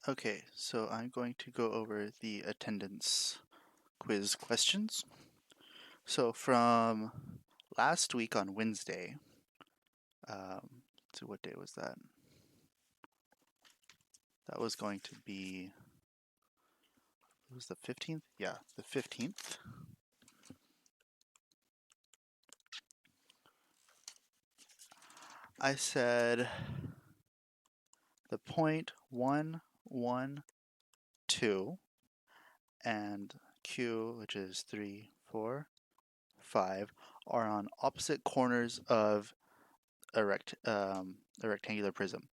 Okay, so I'm going to go over the attendance quiz questions. So from last week on Wednesday, so what day was that? That was going to be, it was the 15th? Yeah, the 15th. I said the point 1, 1, 2, and Q, which is 3, 4, 5, are on opposite corners of a rectangular prism,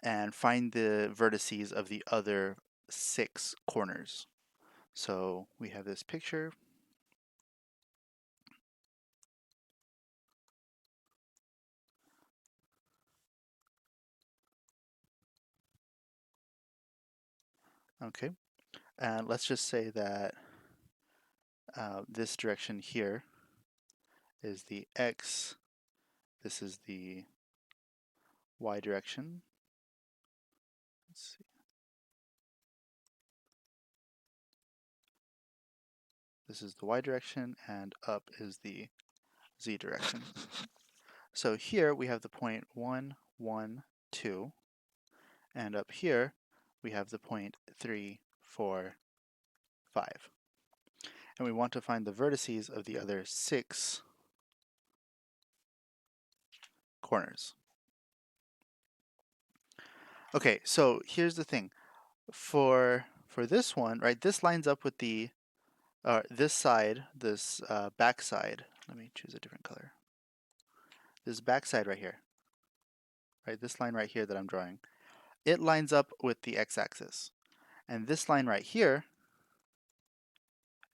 and find the vertices of the other 6 corners. So we have this picture. Okay, and let's just say that this direction here is the X, this is the Y direction. Let's see. This is the Y direction, and up is the Z direction. So here we have the point 1, 1, 2, and up here we have the point 3, 4, 5. And we want to find the vertices of the other 6 corners. Okay, so here's the thing. For this one, right, this lines up with the this side, this back side. Let me choose a different color. This back side right here, right, this line right here that I'm drawing, it lines up with the x-axis. And this line right here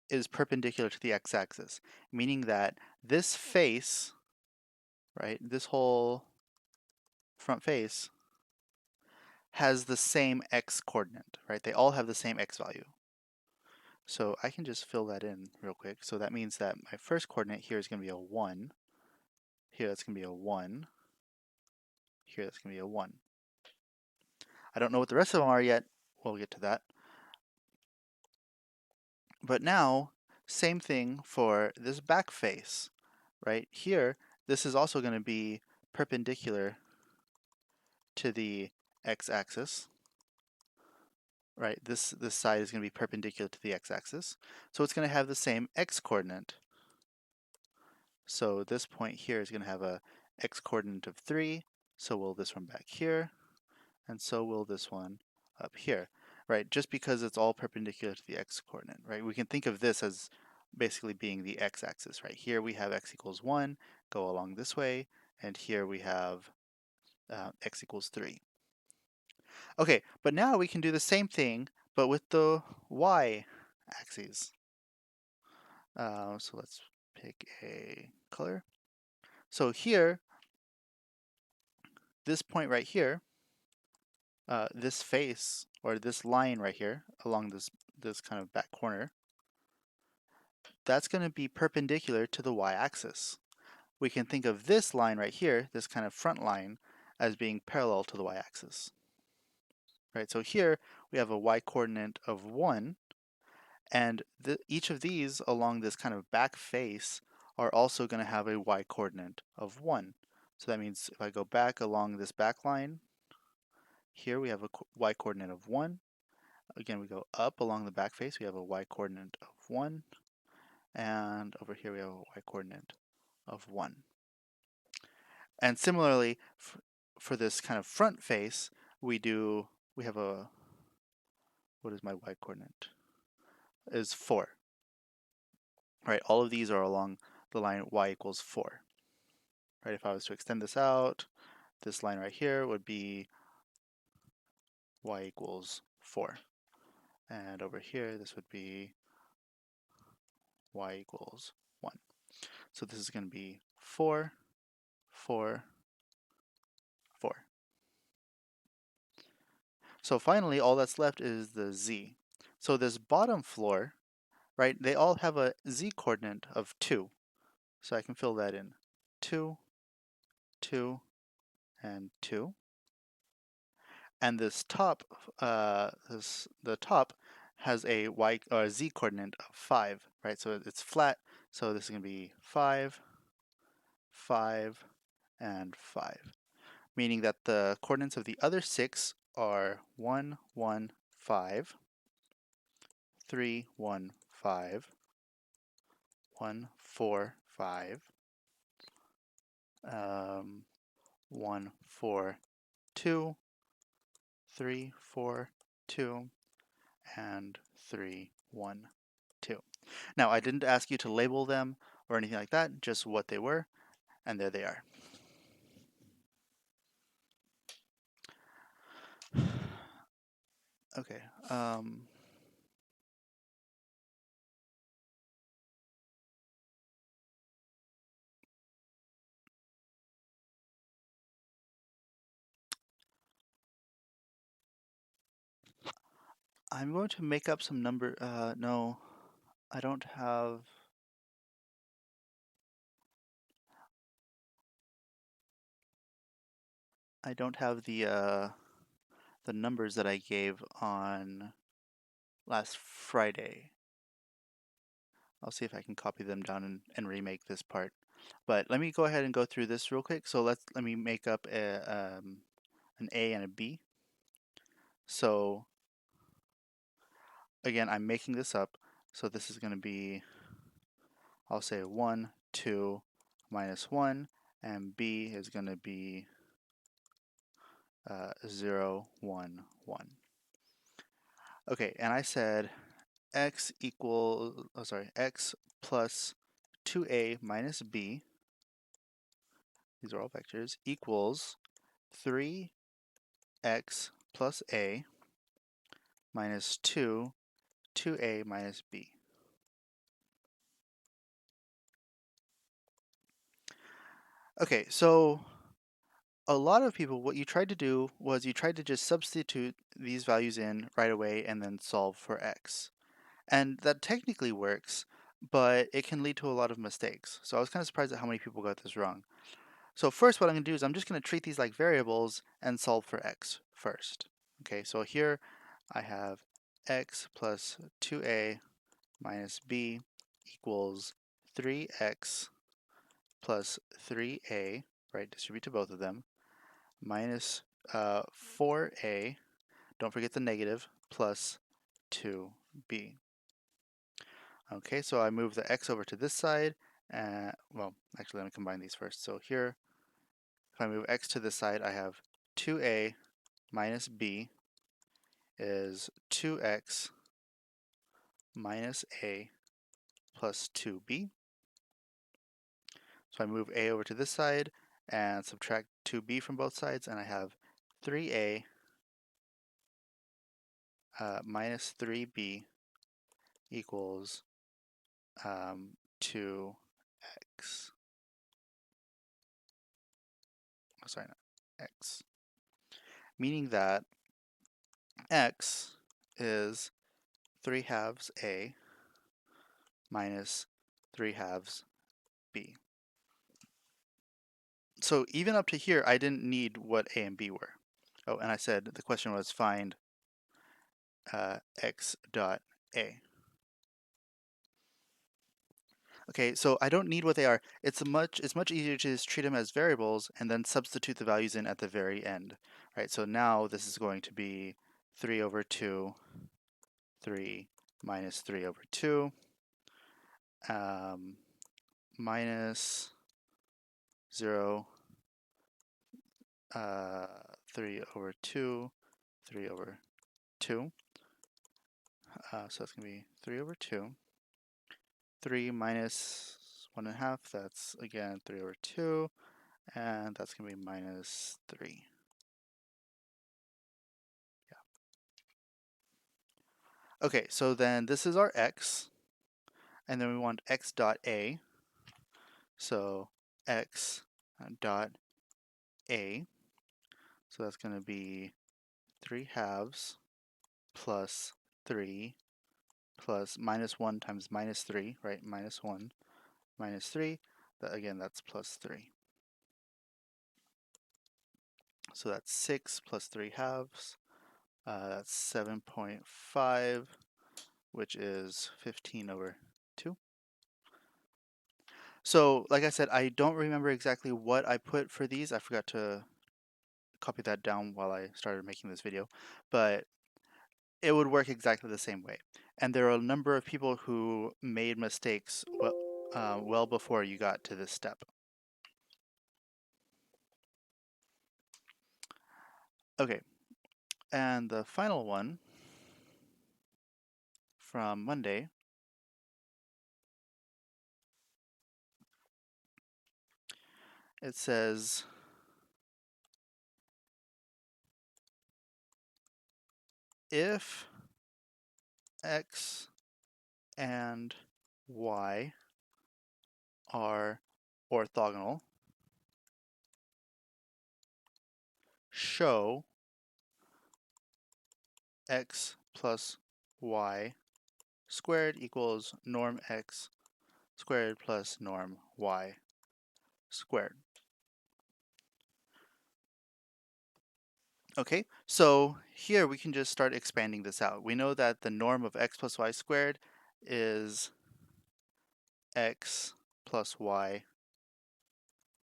is perpendicular to the x-axis, meaning that this face, right, this whole front face has the same x coordinate, right? They all have the same x value. So I can just fill that in real quick. So that means that my first coordinate here is going to be a 1. Here that's going to be a 1. Here that's going to be a 1. I don't know what the rest of them are yet. We'll get to that. But now, same thing for this back face, right? Here, this is also going to be perpendicular to the x-axis, right? This side is going to be perpendicular to the x-axis. So it's going to have the same x-coordinate. So this point here is going to have a x-coordinate of 3, so will this one back here, and so will this one up here, right? Just because it's all perpendicular to the x-coordinate, right? We can think of this as basically being the x-axis, right? Here we have x equals 1, go along this way, and here we have x equals 3. Okay, but now we can do the same thing, but with the y-axis. So let's pick a color. So here, this point right here, this face, or this line right here, along this kind of back corner, that's going to be perpendicular to the y-axis. We can think of this line right here, this kind of front line, as being parallel to the y-axis. Right, so here we have a y-coordinate of 1, and each of these along this kind of back face are also going to have a y-coordinate of 1. So that means if I go back along this back line, here we have a y-coordinate of 1. Again, we go up along the back face, we have a y-coordinate of 1. And over here we have a y-coordinate of 1. And similarly, for this kind of front face, we have a, what is my y-coordinate? Is 4. Right, all of these are along the line y equals 4. Right, if I was to extend this out, this line right here would be y equals 4. And over here, this would be y equals 1. So this is going to be 4, 4, 4. So finally, all that's left is the z. So this bottom floor, right, they all have a z-coordinate of 2. So I can fill that in. 2, 2, and 2. and this top, the top has a y or a z coordinate of 5, right? So it's flat. So this is going to be 5, 5, and 5, meaning that the coordinates of the other 6 are 1, 1, 5, 3, 1, 5, 1, 4, 5, 1, 4, 2, 3, 4, 2, and 3, 1, 2. Now, I didn't ask you to label them or anything like that, just what they were, and there they are. Okay. I'm going to make up some number. No, I don't have. I don't have the numbers that I gave on last Friday. I'll see if I can copy them down and remake this part. But let me go ahead and go through this real quick. So let me make up an A and a B. So again, I'm making this up. So this is going to be, I'll say 1, 2, minus 1, and B is going to be 0, 1, 1. Okay, and I said x equal, oh sorry, x plus 2a minus b, these are all vectors, equals 3x plus a minus 2a minus b. Okay, so a lot of people, what you tried to do was you tried to just substitute these values in right away and then solve for x. And that technically works, but it can lead to a lot of mistakes. So I was kind of surprised at how many people got this wrong. So first what I'm going to do is I'm just going to treat these like variables and solve for x first. Okay, so here I have x plus 2a minus b equals 3x plus 3a, right, distribute to both of them, minus 4a, don't forget the negative, plus 2b. Okay, so I move the x over to this side, and, well, actually let me combine these first. So here, if I move x to this side, I have 2a minus b is 2x minus a plus 2b. So I move a over to this side and subtract 2b from both sides, and I have 3a minus 3b equals 2x. Oh, sorry, not x. Meaning that x is 3 halves a minus 3 halves b. So even up to here, I didn't need what a and b were. Oh, and I said the question was find x dot a. Okay, so I don't need what they are. It's much easier to just treat them as variables and then substitute the values in at the very end. Right, so now this is going to be 3 over 2, 3 minus 3 over 2, minus 0, 3 over 2, 3 over 2. So that's going to be 3 over 2. 3 minus 1.5, that's again 3 over 2. And that's going to be minus 3. Yeah. Okay, so then this is our x. And then we want x dot a. So x dot a. So that's going to be 3 halves plus 3 plus minus 1 times minus 3, right? Minus 1 minus 3. Again, that's plus 3. So that's 6 plus 3 halves That's 7.5, which is 15 over 2. So, like I said, I don't remember exactly what I put for these. I forgot to copy that down while I started making this video, but it would work exactly the same way. And there are a number of people who made mistakes well before you got to this step. Okay, and the final one from Monday, it says if x and y are orthogonal, show x plus y squared equals norm x squared plus norm y squared. Okay, so here we can just start expanding this out. We know that the norm of x plus y squared is x plus y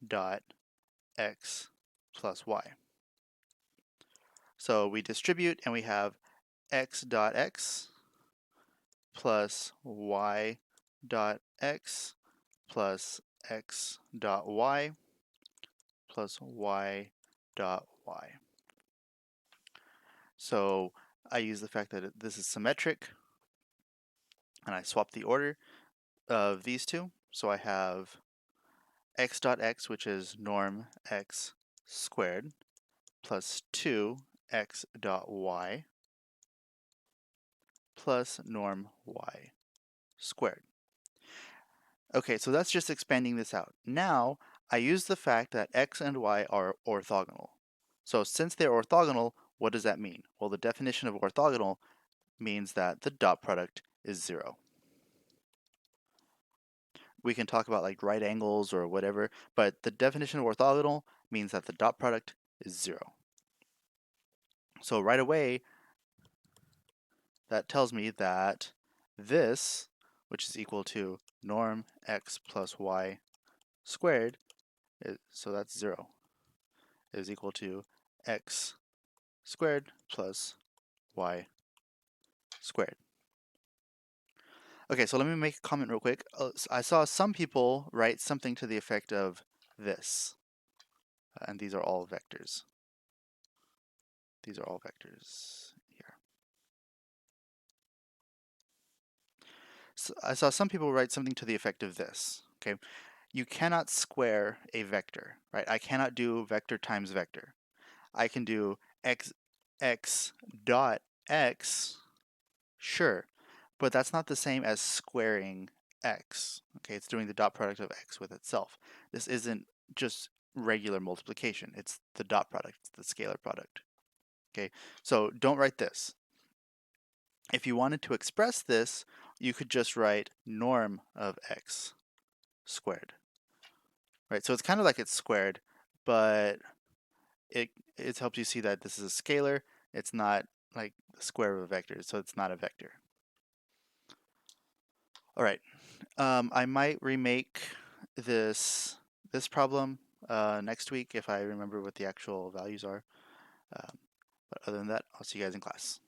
dot x plus y. So we distribute and we have x dot x plus y dot x plus x dot y plus y dot y. So I use the fact that this is symmetric and I swap the order of these two. So I have x dot x, which is norm x squared, plus 2x dot y plus norm y squared. Okay, so that's just expanding this out. Now, I use the fact that x and y are orthogonal. So since they're orthogonal, what does that mean? Well, the definition of orthogonal means that the dot product is 0. We can talk about like right angles or whatever, but the definition of orthogonal means that the dot product is 0. So right away, that tells me that this, which is equal to norm x plus y squared, so that's 0, is equal to x squared plus y squared. Okay, so let me make a comment real quick. I saw some people write something to the effect of this, and these are all vectors. These are all vectors here. So I saw some people write something to the effect of this. Okay, you cannot square a vector, right? I cannot do vector times vector. I can do x dot x, sure, but that's not the same as squaring x. Okay, it's doing the dot product of x with itself. This isn't just regular multiplication. It's the dot product, it's the scalar product. Okay, so don't write this. If you wanted to express this, you could just write norm of x squared. Right, so it's kind of like it's squared, but it helps you see that this is a scalar. It's not like the square of a vector, so it's not a vector. All right, I might remake this problem next week if I remember what the actual values are. But other than that, I'll see you guys in class.